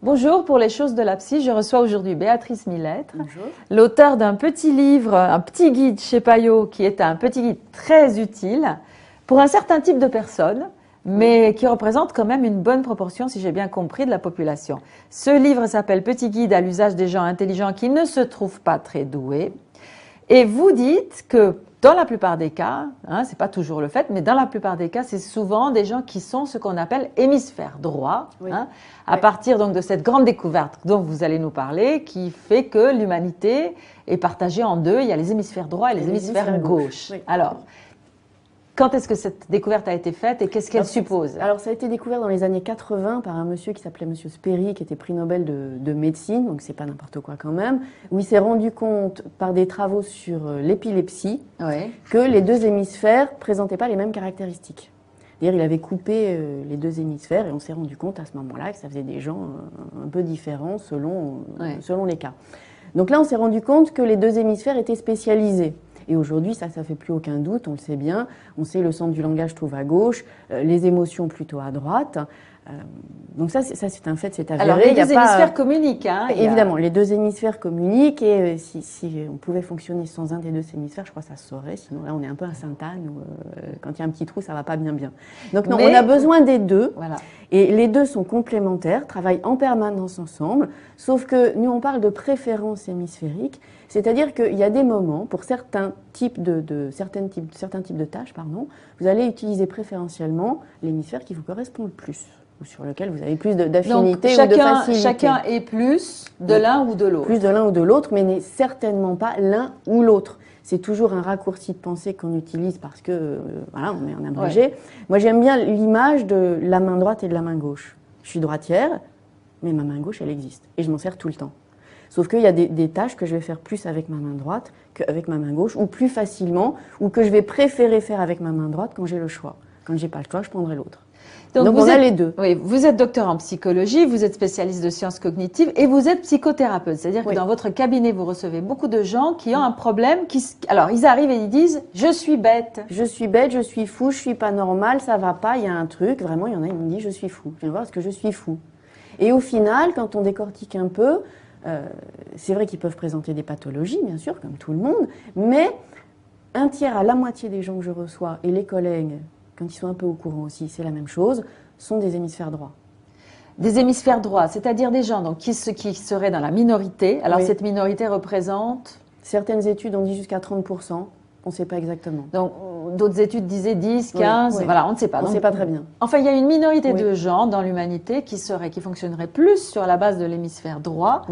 Bonjour, pour les choses de la psy, je reçois aujourd'hui Béatrice Millettre, Bonjour. L'auteur d'un petit livre, un petit guide chez Payot, qui est un petit guide très utile pour un certain type de personnes, mais qui représente quand même une bonne proportion, si j'ai bien compris, de la population. Ce livre s'appelle Petit guide à l'usage des gens intelligents qui ne se trouvent pas très doués. Et vous dites que dans la plupart des cas, c'est pas toujours le fait, mais dans la plupart des cas, c'est souvent des gens qui sont ce qu'on appelle hémisphère droit, Oui. à partir donc de cette grande découverte dont vous allez nous parler, qui fait que l'humanité est partagée en deux. Il y a les hémisphères droits et les hémisphères gauche. Oui. Alors, quand est-ce que cette découverte a été faite et qu'est-ce qu'elle suppose? Alors, ça a été découvert dans les années 80 par un monsieur qui s'appelait Monsieur Sperry, qui était prix Nobel de médecine, donc c'est pas n'importe quoi quand même, où il s'est rendu compte par des travaux sur l'épilepsie que les deux hémisphères présentaient pas les mêmes caractéristiques. D'ailleurs, il avait coupé les deux hémisphères et on s'est rendu compte à ce moment-là que ça faisait des gens un peu différents selon les cas. Donc là, on s'est rendu compte que les deux hémisphères étaient spécialisés. Et aujourd'hui, ça fait plus aucun doute, on le sait bien. On sait le centre du langage trouve à gauche, les émotions plutôt à droite. Donc ça, c'est un fait, c'est avéré. Alors, les deux hémisphères communiquent. Évidemment, les deux hémisphères communiquent et si on pouvait fonctionner sans un des deux hémisphères, je crois que ça se saurait. Sinon, là, on est un peu à Sainte-Anne où quand il y a un petit trou, ça va pas bien. Donc non, on a besoin des deux. Voilà. Et les deux sont complémentaires, travaillent en permanence ensemble. Sauf que nous, on parle de préférence hémisphérique. C'est-à-dire qu'il y a des moments, pour certains types certains types de tâches, vous allez utiliser préférentiellement l'hémisphère qui vous correspond le plus, ou sur lequel vous avez plus d'affinité ou de facilité. Chacun est plus de l'un ou de l'autre. Plus de l'un ou de l'autre, mais n'est certainement pas l'un ou l'autre. C'est toujours un raccourci de pensée qu'on utilise parce que, voilà, on est en abrégé. Ouais. Moi, j'aime bien l'image de la main droite et de la main gauche. Je suis droitière, mais ma main gauche, elle existe. Et je m'en sers tout le temps. Sauf qu'il y a des tâches que je vais faire plus avec ma main droite qu'avec ma main gauche, ou plus facilement, ou que je vais préférer faire avec ma main droite quand j'ai le choix. Quand j'ai pas le choix, je prendrai l'autre. Donc on a les deux. Oui, vous êtes docteur en psychologie, vous êtes spécialiste de sciences cognitives et vous êtes psychothérapeute. C'est-à-dire que dans votre cabinet, vous recevez beaucoup de gens qui ont un problème. Alors, ils arrivent et ils disent « je suis bête ». Je suis bête, je suis fou, je suis pas normal, ça va pas, il y a un truc. Vraiment, il y en a, ils me disent « je suis fou ». Je viens voir ce que je suis fou. Et au final, quand on décortique un peu, c'est vrai qu'ils peuvent présenter des pathologies, bien sûr, comme tout le monde, mais un tiers à la moitié des gens que je reçois, et les collègues, quand ils sont un peu au courant aussi, c'est la même chose, sont des hémisphères droits. Des hémisphères droits, c'est-à-dire des gens donc, qui seraient dans la minorité. Alors cette minorité représente... Certaines études ont dit jusqu'à 30%, on ne sait pas exactement. Donc d'autres études disaient 10, 15, voilà, on ne sait pas. On ne sait pas très bien. Enfin, il y a une minorité de gens dans l'humanité qui fonctionneraient plus sur la base de l'hémisphère droit,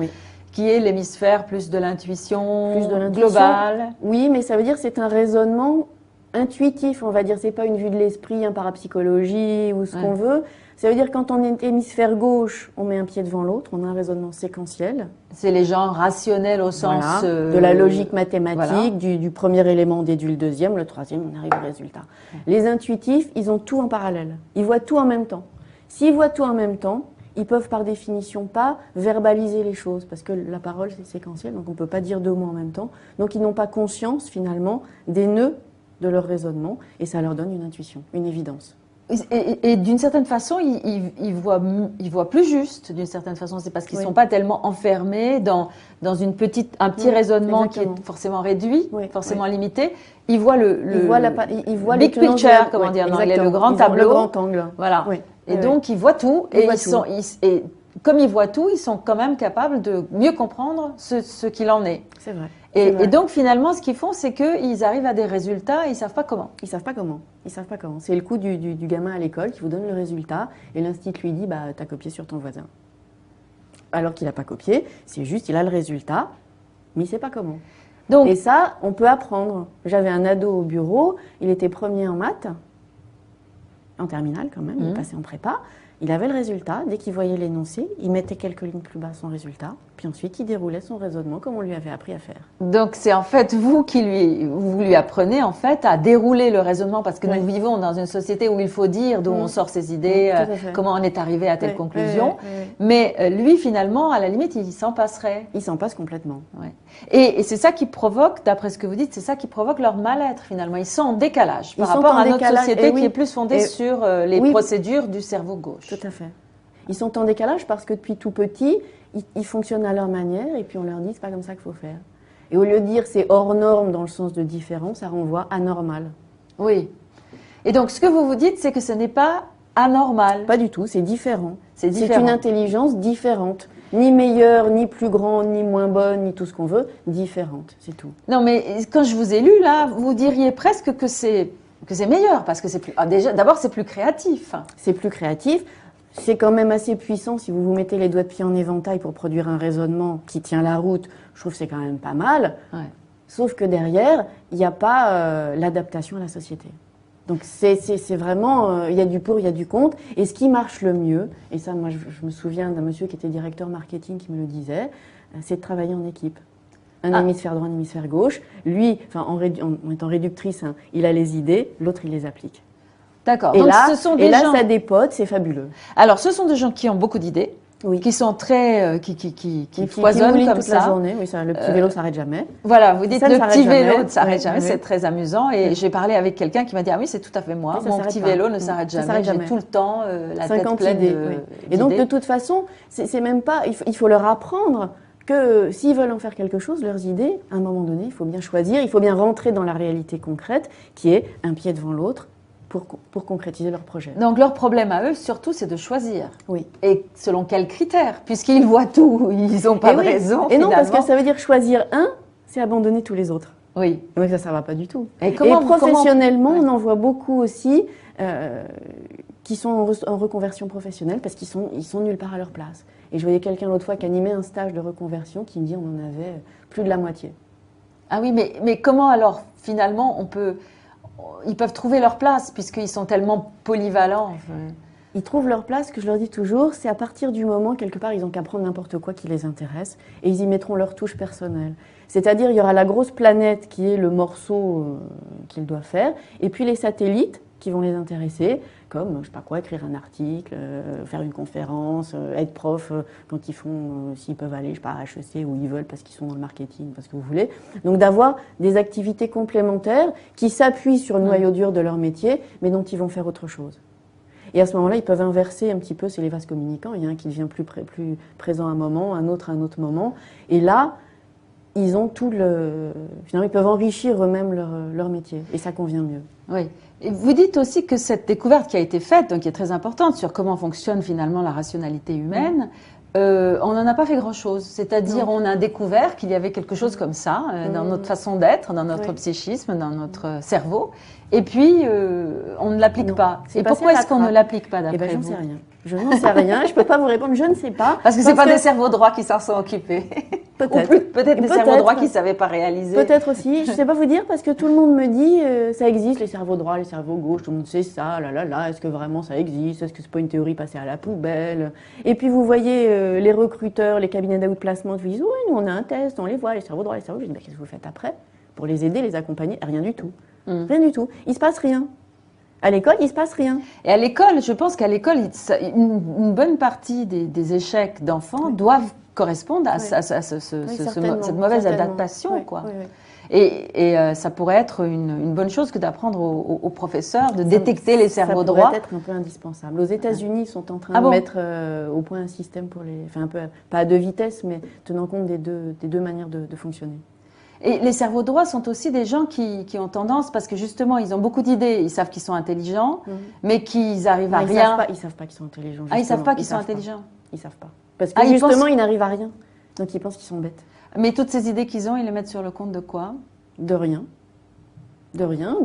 qui est l'hémisphère plus de l'intuition globale. Oui, mais ça veut dire que c'est un raisonnement intuitif, on va dire. C'est pas une vue de l'esprit, un parapsychologie ou ce qu'on veut. Ça veut dire que quand on est hémisphère gauche, on met un pied devant l'autre, on a un raisonnement séquentiel. C'est les gens rationnels au sens... de la logique mathématique, du premier élément on déduit le deuxième, le troisième, on arrive au résultat. Les intuitifs, ils ont tout en parallèle. Ils voient tout en même temps. S'ils voient tout en même temps, ils peuvent par définition pas verbaliser les choses, parce que la parole c'est séquentiel, donc on peut pas dire deux mots en même temps. Donc ils n'ont pas conscience finalement des nœuds de leur raisonnement, et ça leur donne une intuition, une évidence. Et d'une certaine façon, ils voient plus juste, d'une certaine façon. C'est parce qu'ils ne sont pas tellement enfermés dans un petit raisonnement qui est forcément réduit, forcément limité. Ils voient le big picture, comment dire, dans le grand tableau. Le grand angle. Voilà. Et donc, ils voient tout. Et comme ils voient tout, ils sont quand même capables de mieux comprendre ce qu'il en est. C'est vrai. Et donc, finalement, ce qu'ils font, c'est qu'ils arrivent à des résultats et ils ne savent pas comment. Ils savent pas comment. C'est le coup du gamin à l'école qui vous donne le résultat et l'institut lui dit « t'as copié sur ton voisin ». Alors qu'il n'a pas copié, c'est juste, il a le résultat, mais il ne sait pas comment. Et ça, on peut apprendre. J'avais un ado au bureau, il était premier en maths, en terminale quand même, il passait en prépa. Il avait le résultat, dès qu'il voyait l'énoncé, il mettait quelques lignes plus bas son résultat. Puis ensuite, il déroulait son raisonnement comme on lui avait appris à faire. Donc c'est en fait vous lui apprenez en fait à dérouler le raisonnement parce que nous vivons dans une société où il faut dire d'où on sort ses idées, comment on est arrivé à telle conclusion. Mais lui finalement, à la limite, il s'en passerait. Il s'en passe complètement. Ouais. Et c'est ça qui provoque, d'après ce que vous dites, c'est ça qui provoque leur mal-être finalement. Ils sont en décalage par rapport à notre société qui est plus fondée sur les procédures du cerveau gauche. Tout à fait. Ils sont en décalage parce que depuis tout petit, ils fonctionnent à leur manière et puis on leur dit c'est pas comme ça qu'il faut faire. Et au lieu de dire c'est hors norme dans le sens de différent, ça renvoie à normal. Oui. Et donc ce que vous vous dites, c'est que ce n'est pas anormal. Pas du tout, c'est différent. C'est une intelligence différente. Ni meilleure, ni plus grande, ni moins bonne, ni tout ce qu'on veut, différente, c'est tout. Non mais quand je vous ai lu là, vous diriez presque que c'est meilleur parce que c'est plus déjà d'abord c'est plus créatif. C'est plus créatif. C'est quand même assez puissant si vous vous mettez les doigts de pied en éventail pour produire un raisonnement qui tient la route. Je trouve que c'est quand même pas mal. Ouais. Sauf que derrière, il n'y a pas l'adaptation à la société. Donc c'est vraiment, il y a du pour, il y a du contre. Et ce qui marche le mieux, et ça moi je me souviens d'un monsieur qui était directeur marketing qui me le disait, c'est de travailler en équipe. Un hémisphère droit, un hémisphère gauche. Lui, enfin en étant réductrice, hein, il a les idées, l'autre il les applique. D'accord. Et là, ça dépote, c'est fabuleux. Alors, ce sont des gens qui ont beaucoup d'idées, qui sont très, qui foisonnent comme toute ça. La journée. Oui, ça, le petit vélo s'arrête jamais. Voilà, vous dites le petit vélo ne s'arrête jamais, c'est très amusant. Et j'ai parlé avec quelqu'un qui m'a dit ah oui, c'est tout à fait moi. Mon petit vélo ne s'arrête jamais. J'ai tout le temps la tête pleine d'idées. Et donc de toute façon, c'est même pas. Il faut leur apprendre que s'ils veulent en faire quelque chose, leurs idées, à un moment donné, il faut bien choisir, il faut bien rentrer dans la réalité concrète, qui est un pied devant l'autre. Pour concrétiser leur projet. Donc leur problème à eux, surtout, c'est de choisir. Oui. Et selon quels critères? Puisqu'ils voient tout, ils n'ont pas de raison. Et non, parce que ça veut dire choisir un, c'est abandonner tous les autres. Oui. Donc ça ne va pas du tout. Et professionnellement, on en voit beaucoup aussi qui sont en reconversion professionnelle parce qu'ils sont nulle part à leur place. Et je voyais quelqu'un l'autre fois qui animait un stage de reconversion qui me dit on en avait plus de la moitié. Ah oui, mais comment alors, finalement, ils peuvent trouver leur place puisqu'ils sont tellement polyvalents. Ils trouvent leur place, ce que je leur dis toujours, c'est à partir du moment, quelque part, ils n'ont qu'à prendre n'importe quoi qui les intéresse et ils y mettront leur touche personnelle. C'est-à-dire, il y aura la grosse planète qui est le morceau qu'ils doivent faire et puis les satellites qui vont les intéresser, comme, je sais pas quoi, écrire un article, faire une conférence, être prof quand ils font, s'ils peuvent aller, je sais pas, à HEC où ils veulent parce qu'ils sont dans le marketing, parce que vous voulez. Donc d'avoir des activités complémentaires qui s'appuient sur le noyau dur de leur métier, mais dont ils vont faire autre chose. Et à ce moment-là, ils peuvent inverser un petit peu, c'est les vases communicants, il y a un qui devient plus présent à un moment, un autre à un autre moment. Et là, ils ont finalement, ils peuvent enrichir eux-mêmes leur métier, et ça convient mieux. Oui. Et vous dites aussi que cette découverte qui a été faite, donc qui est très importante sur comment fonctionne finalement la rationalité humaine, on n'en a pas fait grand-chose. C'est-à-dire, on a découvert qu'il y avait quelque chose comme ça dans notre façon d'être, dans notre psychisme, dans notre cerveau, et puis on ne l'applique pas. Et pourquoi est-ce qu'on ne l'applique pas d'après vous? J'en sais rien. Je n'en sais rien, je ne peux pas vous répondre, je ne sais pas. Parce que ce n'est pas des cerveaux droits qui s'en sont occupés. Peut-être des cerveaux droits qui ne savaient pas réaliser. Peut-être aussi, je ne sais pas vous dire, parce que tout le monde me dit, ça existe, les cerveaux droits, les cerveaux gauches, tout le monde sait ça, est-ce que vraiment ça existe? Est-ce que ce n'est pas une théorie passée à la poubelle? Et puis vous voyez les recruteurs, les cabinets d'outplacement, vous disent, oui, nous on a un test, on les voit, les cerveaux droits, les cerveaux gauches. Je dis, qu'est-ce que vous faites après? Pour les aider, les accompagner? Rien du tout. Rien du tout. Il ne se passe rien. À l'école, il ne se passe rien. Et à l'école, je pense qu'à l'école, une bonne partie des échecs d'enfants doivent correspondre à cette mauvaise adaptation, quoi. Oui. Et ça pourrait être une bonne chose que d'apprendre aux professeurs de détecter les cerveaux droits. Ça pourrait être un peu indispensable. Aux États-Unis, ils sont en train de mettre au point un système pour un peu, pas à deux vitesses, mais tenant compte des deux manières de fonctionner. Et les cerveaux droits sont aussi des gens qui ont tendance, parce que justement, ils ont beaucoup d'idées, ils savent qu'ils sont intelligents, mais qu'ils arrivent à rien. Ils savent pas qu'ils sont intelligents. Justement. Ah, ils savent pas qu'ils sont intelligents. Ils savent pas. Parce que justement, ils n'arrivent à rien. Donc ils pensent qu'ils sont bêtes. Mais toutes ces idées qu'ils ont, ils les mettent sur le compte de quoi? De rien. De rien.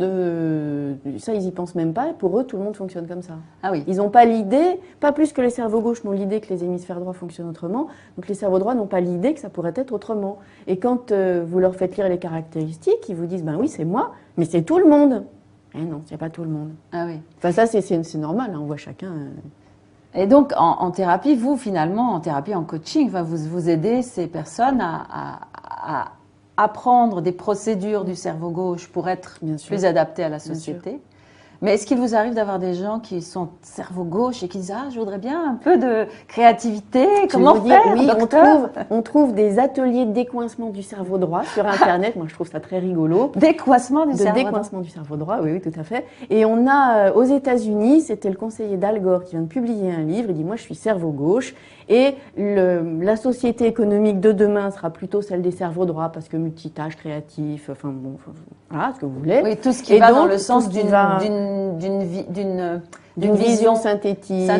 Ça, ils y pensent même pas. Et pour eux, tout le monde fonctionne comme ça. Ah oui. Ils n'ont pas l'idée, pas plus que les cerveaux gauches n'ont l'idée que les hémisphères droits fonctionnent autrement. Donc les cerveaux droits n'ont pas l'idée que ça pourrait être autrement. Et quand vous leur faites lire les caractéristiques, ils vous disent, ben oui, c'est moi, mais c'est tout le monde. Eh non, c'est pas tout le monde. Ah oui. Enfin ça, c'est normal. Hein, on voit chacun. Et donc, en thérapie, vous, finalement, en thérapie, en coaching, vous aidez ces personnes à apprendre des procédures du cerveau gauche pour être plus adaptées à la société. Mais est-ce qu'il vous arrive d'avoir des gens qui sont cerveau gauche et qui disent « Ah, je voudrais bien un peu de créativité, comment faire, oui, docteur ?» on trouve des ateliers de décoincement du cerveau droit sur Internet. Moi, je trouve ça très rigolo. Décoincement du cerveau droit. Décoincement du cerveau droit, oui, tout à fait. Et on a, aux États-Unis, c'était le conseiller d'Al Gore qui vient de publier un livre. Il dit « Moi, je suis cerveau gauche. » Et la société économique de demain sera plutôt celle des cerveaux droits parce que multitâche, créatif, enfin bon, voilà, ce que vous voulez. Oui, tout ce qui va dans le sens d'une vision synthétique, en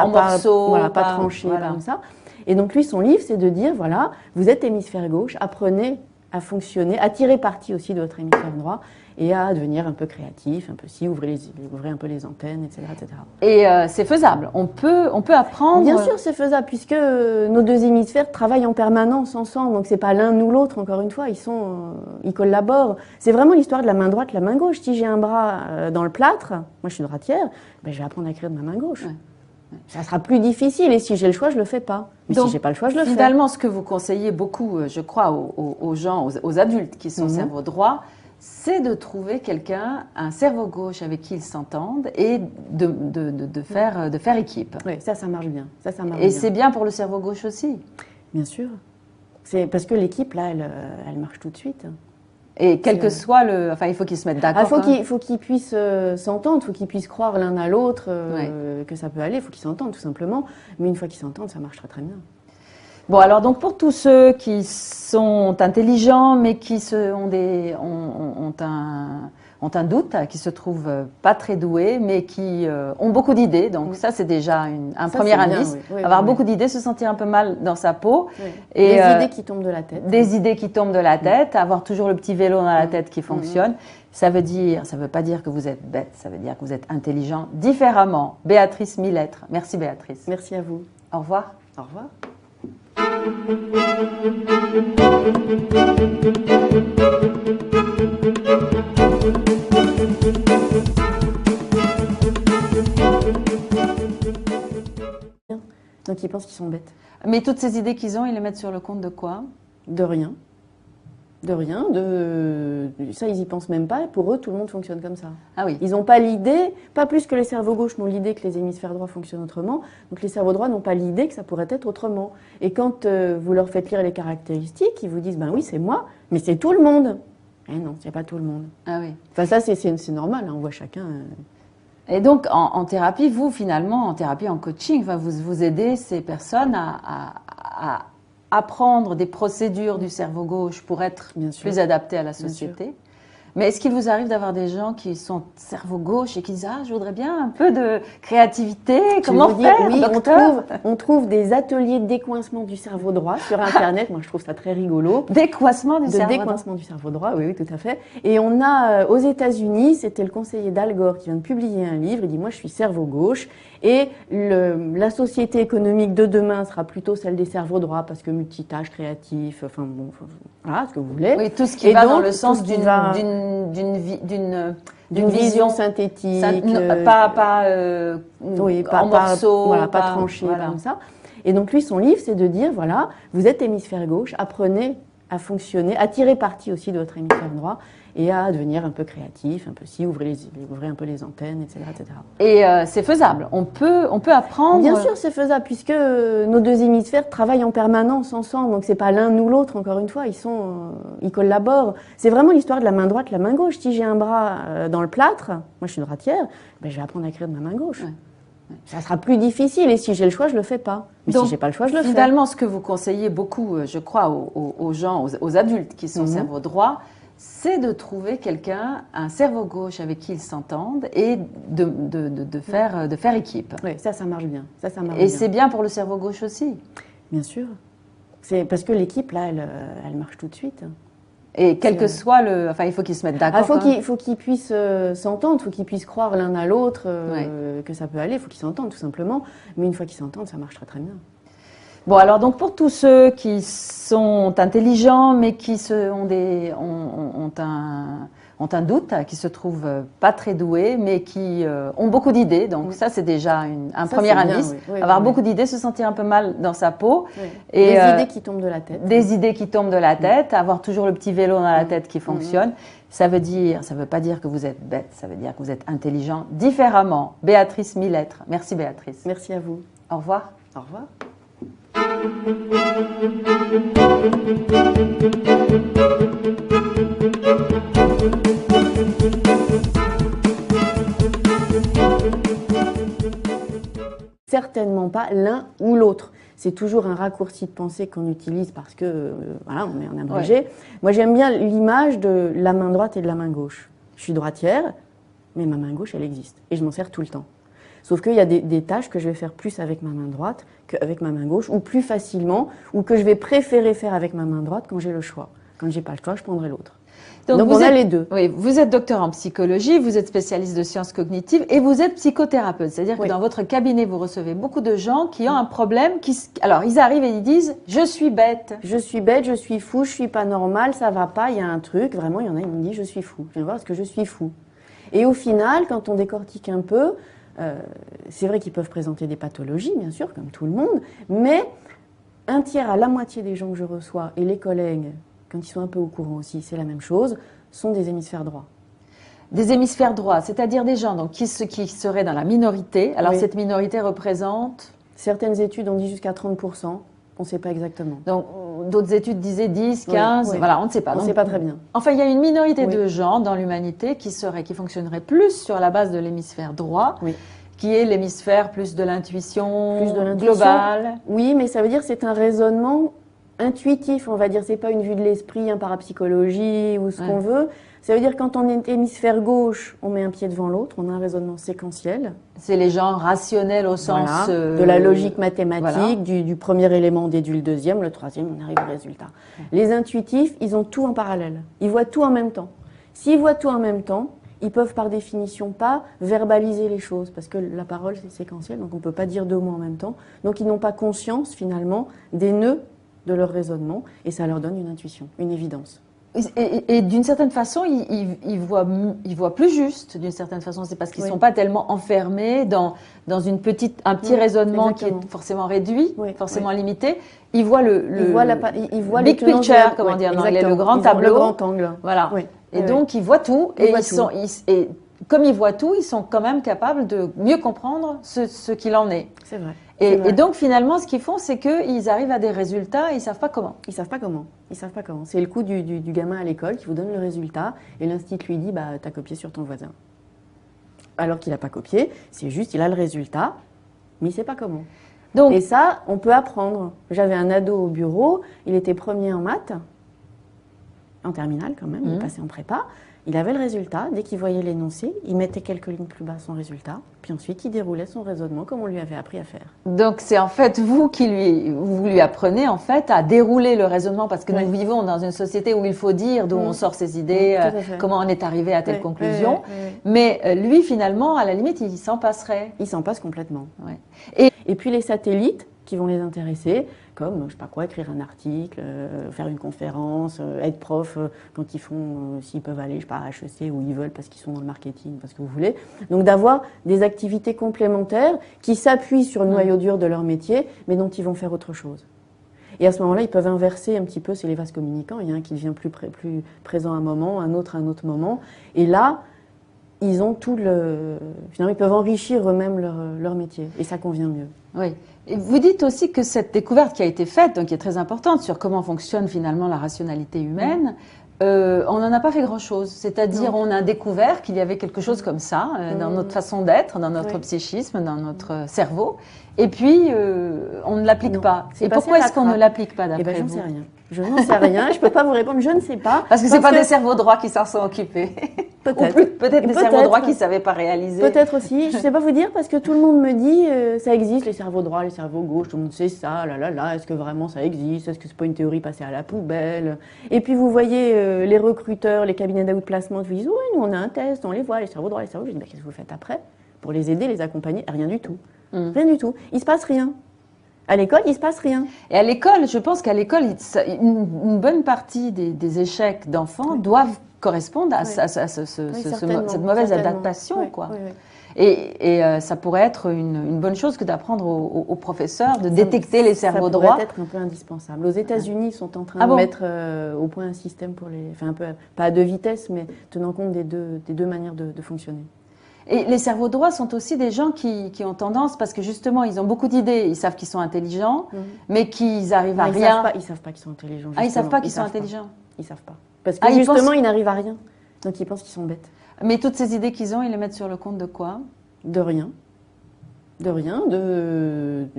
morceaux, voilà, pas tranché comme ça. Et donc lui, son livre, c'est de dire, voilà, vous êtes hémisphère gauche, apprenez à fonctionner, à tirer parti aussi de votre hémisphère droit et à devenir un peu créatif, un peu ouvrez un peu les antennes, etc. etc. Et c'est faisable, on peut apprendre. Bien sûr, c'est faisable, puisque nos deux hémisphères travaillent en permanence ensemble, donc c'est pas l'un ou l'autre, encore une fois, ils collaborent. C'est vraiment l'histoire de la main droite, la main gauche. Si j'ai un bras dans le plâtre, moi je suis droitière, ben, je vais apprendre à écrire de ma main gauche. Ouais. Ça sera plus difficile, et si j'ai le choix, je le fais pas. Mais donc, si j'ai pas le choix, je le fais. Finalement, ce que vous conseillez beaucoup, je crois, aux gens, aux adultes qui sont cerveau droit, c'est de trouver quelqu'un, un cerveau gauche avec qui ils s'entendent et de faire équipe. Oui, ça marche bien. Et c'est bien pour le cerveau gauche aussi. Bien sûr. C'est parce que l'équipe, là, elle marche tout de suite. Et quel que soit le... Enfin, il faut qu'ils se mettent d'accord. Il faut qu'ils puissent s'entendre, il faut qu'ils puissent croire l'un à l'autre que ça peut aller, il faut qu'ils s'entendent tout simplement. Mais une fois qu'ils s'entendent, ça marche très très bien. Bon, alors donc pour tous ceux qui sont intelligents mais qui ont un doute, qui se trouvent pas très doués mais qui ont beaucoup d'idées, donc ça c'est déjà un premier indice. Avoir beaucoup d'idées, se sentir un peu mal dans sa peau. Oui. Et des idées qui tombent de la tête. Des idées qui tombent de la tête, avoir toujours le petit vélo dans la tête qui fonctionne. Ça veut pas dire que vous êtes bête, ça veut dire que vous êtes intelligent différemment. Béatrice Millettre. Merci Béatrice. Merci à vous. Au revoir. Au revoir. Donc ils pensent qu'ils sont bêtes. Mais toutes ces idées qu'ils ont, ils les mettent sur le compte de quoi? De rien. De rien, ça ils y pensent même pas, pour eux tout le monde fonctionne comme ça. Ah oui. Ils n'ont pas l'idée, pas plus que les cerveaux gauches n'ont l'idée que les hémisphères droits fonctionnent autrement, donc les cerveaux droits n'ont pas l'idée que ça pourrait être autrement. Et quand vous leur faites lire les caractéristiques, ils vous disent ben oui c'est moi, mais c'est tout le monde. Eh non, c'est pas tout le monde. Ah oui. Enfin ça c'est normal, hein, on voit chacun. Et donc en thérapie, vous finalement, en thérapie, en coaching, vous aidez ces personnes à apprendre des procédures du cerveau gauche pour être plus adaptées à la société. Mais est-ce qu'il vous arrive d'avoir des gens qui sont cerveau gauche et qui disent « Ah, je voudrais bien un peu de créativité, comment faire, oui, docteur ?» on trouve des ateliers de décoincement du cerveau droit sur Internet. Moi, je trouve ça très rigolo. Décoincement du cerveau droit. Décoincement du cerveau droit, oui, tout à fait. Et on a, aux États-Unis, c'était le conseiller d'Al Gore qui vient de publier un livre. Il dit « Moi, je suis cerveau gauche. » Et la société économique de demain sera plutôt celle des cerveaux droits parce que multitâche, créatif, enfin bon, voilà, ce que vous voulez. Oui, tout ce qui va dans le sens d'une vision synthétique, pas en morceaux, voilà, pas tranché comme ça. Et donc lui, son livre, c'est de dire, voilà, vous êtes hémisphère gauche, apprenez à fonctionner, à tirer parti aussi de votre hémisphère droit et à devenir un peu créatif, un peu ouvrez un peu les antennes, etc. etc. Et c'est faisable, on peut apprendre. Bien sûr, c'est faisable, puisque nos deux hémisphères travaillent en permanence ensemble, donc c'est pas l'un ou l'autre, encore une fois, ils collaborent. C'est vraiment l'histoire de la main droite, la main gauche. Si j'ai un bras dans le plâtre, moi je suis droitière, ben, je vais apprendre à écrire de ma main gauche. Ouais. Ça sera plus difficile, et si j'ai le choix, je le fais pas. Mais donc, si j'ai pas le choix, je le fais. Finalement, ce que vous conseillez beaucoup, je crois, aux gens, aux adultes qui sont cerveau droit, c'est de trouver quelqu'un, un cerveau gauche avec qui ils s'entendent et de faire équipe. Oui, ça marche bien. Et c'est bien pour le cerveau gauche aussi. Bien sûr. C'est parce que l'équipe, là, elle marche tout de suite. Et quel que soit le... Enfin, il faut qu'ils se mettent d'accord. Il faut qu'ils puissent s'entendre, il faut qu'ils puissent croire l'un à l'autre que ça peut aller, il faut qu'ils s'entendent tout simplement. Mais une fois qu'ils s'entendent, ça marche très très bien. Bon, alors donc pour tous ceux qui sont intelligents mais qui ont ont un doute, qui se trouvent pas très doués, mais qui ont beaucoup d'idées. Donc ça, c'est déjà un premier indice. Avoir beaucoup d'idées, se sentir un peu mal dans sa peau. Et des idées qui tombent de la tête. Des idées qui tombent de la tête, avoir toujours le petit vélo dans la tête qui fonctionne. Ça veut pas dire que vous êtes bête, ça veut dire que vous êtes intelligent différemment. Béatrice Millettre. Merci Béatrice. Merci à vous. Au revoir. Au revoir. Certainement pas l'un ou l'autre. C'est toujours un raccourci de pensée qu'on utilise parce que, voilà, on est en abrégé. Ouais. Moi, j'aime bien l'image de la main droite et de la main gauche. Je suis droitière, mais ma main gauche, elle existe. Et je m'en sers tout le temps. Sauf qu'il y a des tâches que je vais faire plus avec ma main droite qu'avec ma main gauche, ou plus facilement, ou que je vais préférer faire avec ma main droite quand j'ai le choix. Quand j'ai pas le choix, je prendrai l'autre. Donc on a les deux. Oui, vous êtes docteur en psychologie, vous êtes spécialiste de sciences cognitives et vous êtes psychothérapeute. C'est-à-dire que dans votre cabinet, vous recevez beaucoup de gens qui ont un problème. Alors, ils arrivent et ils disent « je suis bête ». Je suis bête, je suis fou, je suis pas normal, ça va pas, il y a un truc. Vraiment, il y en a, ils me disent « je suis fou ». Je viens voir, est-ce que je suis fou? Et au final, quand on décortique un peu, c'est vrai qu'ils peuvent présenter des pathologies, bien sûr, comme tout le monde, mais un tiers à la moitié des gens que je reçois et les collègues, quand ils sont un peu au courant aussi, c'est la même chose, sont des hémisphères droits. Des hémisphères droits, c'est-à-dire des gens donc, qui seraient dans la minorité. Alors cette minorité représente... Certaines études ont dit jusqu'à 30%, on ne sait pas exactement. Donc d'autres études disaient 10, 15, voilà, on ne sait pas. On ne sait pas très bien. Enfin, il y a une minorité de gens dans l'humanité qui fonctionneraient plus sur la base de l'hémisphère droit. Qui est l'hémisphère plus de l'intuition globale. Oui, mais ça veut dire que c'est un raisonnement intuitif, on va dire. C'est pas une vue de l'esprit, un parapsychologie ou ce qu'on veut. Ça veut dire que quand on est hémisphère gauche, on met un pied devant l'autre, on a un raisonnement séquentiel. C'est les gens rationnels au sens... de la logique mathématique, du premier élément on déduit le deuxième, le troisième, on arrive au résultat. Les intuitifs, ils ont tout en parallèle. Ils voient tout en même temps. S'ils voient tout en même temps, ils peuvent par définition pas verbaliser les choses, parce que la parole c'est séquentiel, donc on ne peut pas dire deux mots en même temps. Donc ils n'ont pas conscience finalement des nœuds de leur raisonnement, et ça leur donne une intuition, une évidence. Et d'une certaine façon, ils voient plus juste, d'une certaine façon. C'est parce qu'ils ne sont pas tellement enfermés dans un petit raisonnement qui est forcément réduit, forcément limité. Ils voient ils voient big picture, comment dire en anglais, le grand tableau. Le grand angle. Voilà. Et donc, ils voient tout. Et comme ils voient tout, ils sont quand même capables de mieux comprendre ce qu'il en est. C'est vrai. Et donc, finalement, ce qu'ils font, c'est qu'ils arrivent à des résultats et ils ne savent pas comment. Ils ne savent pas comment. C'est le coup du gamin à l'école qui vous donne le résultat et l'instit lui dit « t'as copié sur ton voisin ». Alors qu'il n'a pas copié, c'est juste, il a le résultat, mais il ne sait pas comment. Donc, et ça, on peut apprendre. J'avais un ado au bureau, il était premier en maths, en terminale quand même, il est passé en prépa. Il avait le résultat, dès qu'il voyait l'énoncé, il mettait quelques lignes plus bas son résultat, puis ensuite il déroulait son raisonnement comme on lui avait appris à faire. Donc c'est en fait vous lui apprenez en fait à dérouler le raisonnement, parce que nous vivons dans une société où il faut dire d'où on sort ses idées, comment on est arrivé à telle conclusion, mais lui finalement à la limite il s'en passerait. Il s'en passe complètement. Et puis les satellites qui vont les intéresser, comme, je sais pas quoi, écrire un article, faire une conférence, être prof quand ils font, s'ils peuvent aller, je sais pas, à HEC où ils veulent parce qu'ils sont dans le marketing, parce que vous voulez. Donc d'avoir des activités complémentaires qui s'appuient sur le noyau dur de leur métier, mais dont ils vont faire autre chose. Et à ce moment-là, ils peuvent inverser un petit peu, c'est les vases communicants, il y a un qui devient plus présent à un moment, un autre à un autre moment. Et là, ils ont finalement, ils peuvent enrichir eux-mêmes leur métier, et ça convient mieux. Oui. Et vous dites aussi que cette découverte qui a été faite, donc qui est très importante sur comment fonctionne finalement la rationalité humaine, on n'en a pas fait grand-chose. C'est-à-dire, on a découvert qu'il y avait quelque chose comme ça dans notre façon d'être, dans notre psychisme, dans notre cerveau, et puis on ne l'applique pas. Et pourquoi est-ce qu'on ne l'applique pas d'après vous? J'en sais rien. Je n'en sais rien, je ne peux pas vous répondre, je ne sais pas. Parce que ce n'est pas des cerveaux droits qui s'en sont occupés. Peut-être des cerveaux droits qui ne savaient pas réaliser. Peut-être aussi, je ne sais pas vous dire, parce que tout le monde me dit, ça existe, les cerveaux droits, les cerveaux gauches, tout le monde sait ça, est-ce que vraiment ça existe? Est-ce que ce n'est pas une théorie passée à la poubelle? Et puis vous voyez les recruteurs, les cabinets d'outplacement qui vous disent, oui, nous on a un test, on les voit, les cerveaux droits, les cerveaux gauches. Je dis, qu'est-ce que vous faites après? Pour les aider, les accompagner? Rien du tout. Rien du tout. Il ne se passe rien. À l'école, il se passe rien. Et à l'école, je pense qu'à l'école, une bonne partie des échecs d'enfants doivent correspondre à, cette mauvaise adaptation, quoi. Et ça pourrait être une bonne chose que d'apprendre aux professeurs de détecter les cerveaux droits. Ça pourrait être un peu indispensable. Aux États-Unis, ils sont en train de mettre au point un système pour les, enfin un peu, pas à deux vitesses, mais tenant compte des deux manières de fonctionner. Et les cerveaux droits sont aussi des gens qui ont tendance, parce que justement, ils ont beaucoup d'idées, ils savent qu'ils sont intelligents, mais qu'ils arrivent à rien. Ils savent pas qu'ils sont intelligents. Ah, ils savent pas qu'ils sont intelligents. Ils savent pas. Parce que justement, ils n'arrivent à rien. Donc ils pensent qu'ils sont bêtes. Mais toutes ces idées qu'ils ont, ils les mettent sur le compte de quoi? De rien. De rien.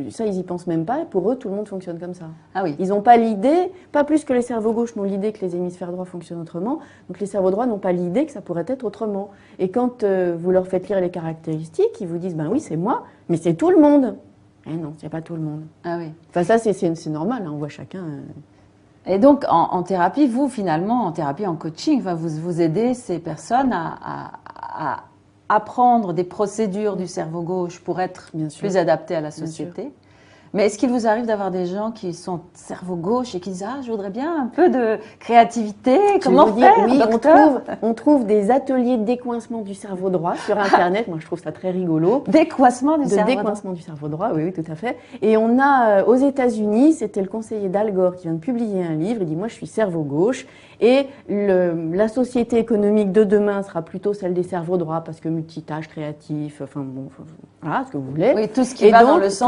Ça, ils y pensent même pas. Pour eux, tout le monde fonctionne comme ça. Ah oui. Ils n'ont pas l'idée, pas plus que les cerveaux gauches n'ont l'idée que les hémisphères droits fonctionnent autrement. Donc les cerveaux droits n'ont pas l'idée que ça pourrait être autrement. Et quand vous leur faites lire les caractéristiques, ils vous disent, ben oui, c'est moi, mais c'est tout le monde. Eh non, c'est pas tout le monde. Ah oui. Enfin ça, c'est normal. Hein, on voit chacun. Et donc, en thérapie, vous, finalement, en thérapie, en coaching, vous aidez ces personnes à apprendre des procédures du cerveau gauche pour être plus adaptées à la société. Mais est-ce qu'il vous arrive d'avoir des gens qui sont cerveau gauche et qui disent « Ah, je voudrais bien un peu de créativité, comment faire, oui, docteur ?» on trouve des ateliers de décoincement du cerveau droit sur Internet. Moi, je trouve ça très rigolo. Décoincement du cerveau droit. Décoincement du cerveau droit, oui, tout à fait. Et on a, aux États-Unis, c'était le conseiller d'Al Gore qui vient de publier un livre. Il dit « Moi, je suis cerveau gauche. Et la société économique de demain sera plutôt celle des cerveaux droits parce que multitâche, créatif, enfin bon, voilà, ce que vous voulez. Oui, tout ce qui va dans le sens